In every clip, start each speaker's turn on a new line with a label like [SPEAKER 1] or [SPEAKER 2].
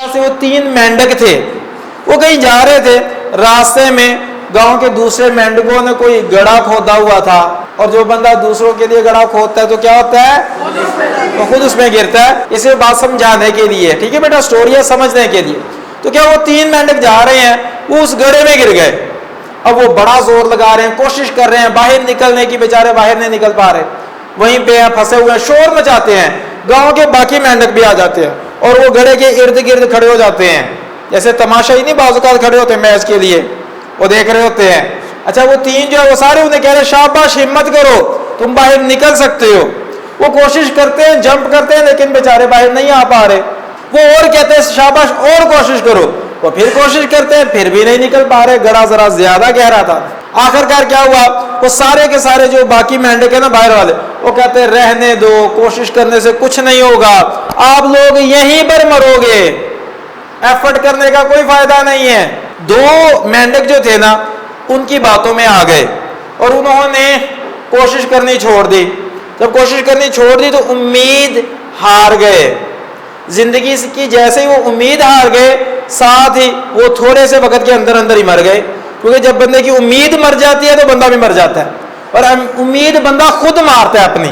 [SPEAKER 1] से वो 3 मेंढक थे, वो कहीं जा रहे थे, रास्ते में गांव के दूसरे मेंढकों ने कोई गड्ढा खोदा हुआ था, और जो बंदा दूसरों के लिए गड्ढा खोदता है तो क्या होता है, वो खुद उसमें गिरता है। इसे बात समझाने के लिए, ठीक है बेटा, स्टोरी है समझने के लिए। तो क्या वो 3 मेंढक जा रहे हैं, वो उस गड्ढे में गिर गए। अब वो बड़ा जोर लगा रहे हैं, कोशिश कर रहे हैं बाहर निकलने की, बेचारे बाहर नहीं निकल पा रहे, वहीं पे फंसे हुए, शोर मचाते हैं। गांव के बाकी मेंढक भी आ जाते हैं और वो गड्ढे के इर्द गिर्द खड़े हो जाते हैं, जैसे तमाशा ही नहीं बाज़-औक़ात खड़े होते हैं मैच के लिए, वो देख रहे होते हैं। अच्छा, वो 3 जो है वो सारे उन्हें कह रहे हैं शाबाश, हिम्मत करो, तुम बाहर निकल सकते हो। वो कोशिश करते हैं, जंप करते हैं, लेकिन बेचारे बाहर नहीं आ पा रहे। वो और कहते हैं शाबाश, और कोशिश करो, वो फिर कोशिश करते हैं, फिर भी नहीं निकल पा रहे, गड्ढा जरा ज्यादा गहरा था। आखिरकार क्या हुआ, वो सारे के सारे जो बाकी मेंढक है ना बाहर वाले, वो कहते हैं रहने दो, कोशिश करने से कुछ नहीं होगा, आप लोग यहीं पर मरोगे, एफर्ट करने का कोई फायदा नहीं है। 2 मेंढक जो थे ना, उनकी बातों में आ गए और उन्होंने कोशिश करनी छोड़ दी। जब कोशिश करनी छोड़ दी तो उम्मीद हार गए, जिंदगी की जैसे ही वो उम्मीद हार गए, साथ ही वो थोड़े से वक्त के अंदर अंदर ही मर गए। क्योंकि जब बंदे की उम्मीद मर जाती है तो बंदा भी मर जाता है, और उम्मीद बंदा खुद मारता है अपनी।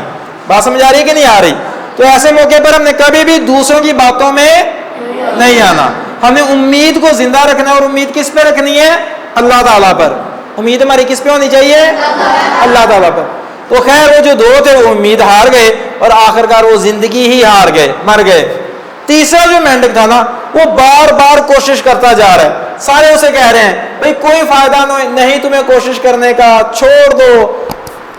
[SPEAKER 1] बात समझ आ रही है कि नहीं आ रही? तो ऐसे मौके पर हमने कभी भी दूसरों की बातों में नहीं आना, हमें उम्मीद को जिंदा रखना है। और उम्मीद किस पे रखनी है? अल्लाह ताला पर। उम्मीद हमारी किस पे होनी चाहिए? अल्लाह ताला पर। तो खैर वो जो 2 थे वो उम्मीद हार गए और आखिरकार वो जिंदगी ही हार गए, मर गए। तीसरा जो मेंढक था ना, वो बार बार कोशिश करता जा रहा है। सारे उसे कह रहे हैं भाई कोई फायदा नहीं तुम्हें कोशिश करने का, छोड़ दो,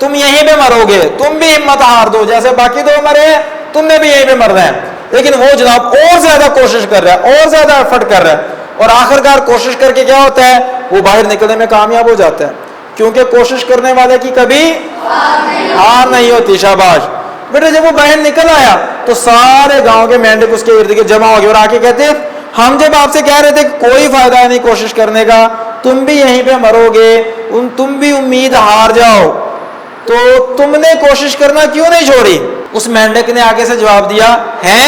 [SPEAKER 1] तुम यहीं पे मरोगे, तुम भी हिम्मत हार दो, जैसे बाकी 2 मरे तुमने भी यहीं पे मरना है। लेकिन वो जनाब और ज्यादा कोशिश कर रहा है, और ज्यादा एफर्ट कर रहा है, और आखिरकार कोशिश करके क्या होता है, वो बाहर निकलने में कामयाब हो जाता है। क्योंकि कोशिश करने वाले की कभी हार नहीं होती। शाबाश बेटे। जब वो बाहर निकल आया तो सारे गांव के मेंढक उसके इर्द गिर्द जमा हो गए और आके कहते, हम जब आपसे कह रहे थे कोई फायदा नहीं कोशिश करने का, तुम भी यहीं पे मरोगे, तुम भी उम्मीद हार जाओ, तो तुमने कोशिश करना क्यों नहीं छोड़ी? उस मेंढक ने आगे से जवाब दिया है,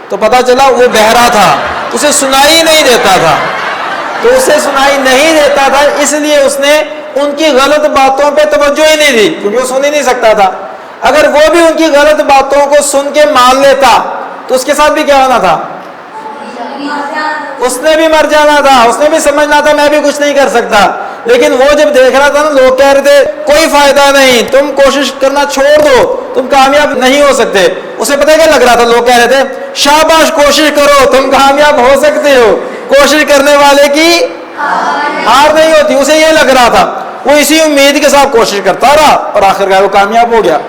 [SPEAKER 1] तो पता चला वो बहरा था, उसे सुनाई नहीं देता था। तो उसे सुनाई नहीं देता था, इसलिए उसने उनकी गलत बातों पे तवज्जो ही नहीं दी, क्योंकि वो सुन ही नहीं सकता था। अगर वो भी उनकी गलत बातों को सुन के मान लेता तो उसके साथ भी क्या होना था? उसने भी मर जाना था, उसने भी समझना था मैं भी कुछ नहीं कर सकता। लेकिन वो जब देख रहा था ना, लोग कह रहे थे कोई फायदा नहीं, तुम कोशिश करना छोड़ दो, तुम कामयाब नहीं हो सकते, उसे पता है क्या लग रहा था? लोग कह रहे थे शाबाश, कोशिश करो, तुम कामयाब हो सकते हो, कोशिश करने वाले की हार नहीं होती। उसे ये लग रहा था, वो इसी उम्मीद के साथ कोशिश करता रहा और आखिरकार वो कामयाब हो गया।